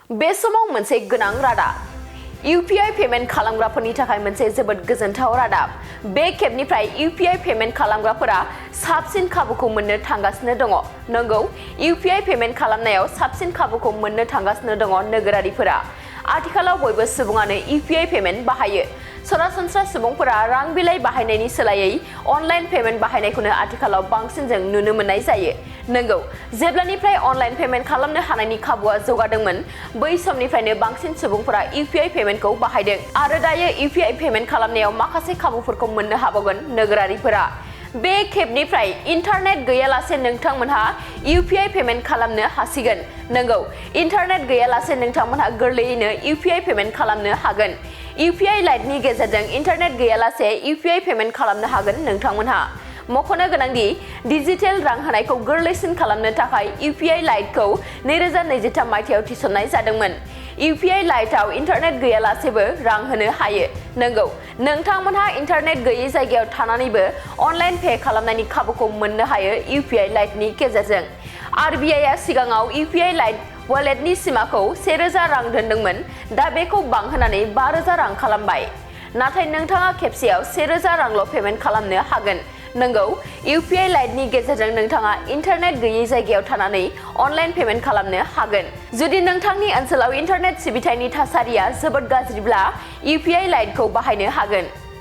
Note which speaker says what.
Speaker 1: बे समाव मोनसे गोनां रादाब UPI पेमेन्ट खालामग्राफोरनि थाखाय मोनसे जोबोद गोजोनथाव रादाब बे खेबनिफ्राय UPI पेमेन्ट खालामग्राफोरा साबसिन खाबुखौ मोननो थांगासिनो दङ नंगौ UPI पेमेन्ट खालामनायाव साबसिन खाबुखौ मोननो थांगासिनो दङ नोगोरारिफोरा आथिखालाव बयबो सुबुङानो UPI पेमेन्ट बाहायो सरासनस्रा सुबुंफोरा रां बिलाइ बाहायनायनि सोलायै अनलाइन पेमेन्ट बाहायनायखौनो आथिखालाव बांसिन जों नुनो मोननाय जायो नंगौ जेब्लानिफ्राय अनलाइन पेमेन्ट खालामनो हानायनि खाबुआ जौगादोंमोन बै समनिफ्रायनो बांसिन सुबुंफोरा UPI पेमेन्टखौ बाहायदों आरो दायो UPI पेमेन्ट खालामनायाव माखासे खाबुफोरखौ मोननो हाबावगोन नोगोरारिफोरा बे खेबनिफ्राय इन्टारनेट गैयालासे नोंथांमोनहा UPI पेमेन्ट खालामनो हासिगोन नंगौ इन्टारनेट गैयालासे नोंथांमोनहा गोरलैयैनो UPI पेमेन्ट खालामनो हागोन UPI लाइटनि गेजेरजों इन्टारनेट गैयालासे UPI पेमेन्ट खालामनो हागोन नोंथांमोनहा मख'नो गोनांदि डिजिटेल रां होनायखौ गोरलैसिन खालामनो थाखाय UPI लाइटखौ 2023 मायथाइयाव थिसननाय जादोंमोन UPI लाइटआव इन्टारनेट गैयालासेबो रां होनो हायो नंगौ नोंथांमोनहा इन्टारनेट गैयै जायगायाव थानानैबो अनलाइन पे खालामनायनि खाबुखौ मोननो हायो UPI लाइटनि गेजेरजों RBIआ सिगाङाव UPI लाइट वालेटनि सिमाखौ 1000 रां दोनदोंमोन दा बेखौ बांहोनानै 5000 रां खालामबाय नाथाय नोंथाङा खेबसेयाव 1000 रांल' पेमेन्ट खालामनो हागोन नंगौ UPI लाइटनि गेजेरजों नोंथाङा इन्टारनेट गैयै जायगायाव थानानै अनलाइन पेमेन्ट खालामनो हागोन जुदि नोंथांनि ओनसोलाव इन्टारनेट सिबिथायनि थासारिया जोबोद गाज्रिब्ला UPI लाइटखौ बाहायनो हागोन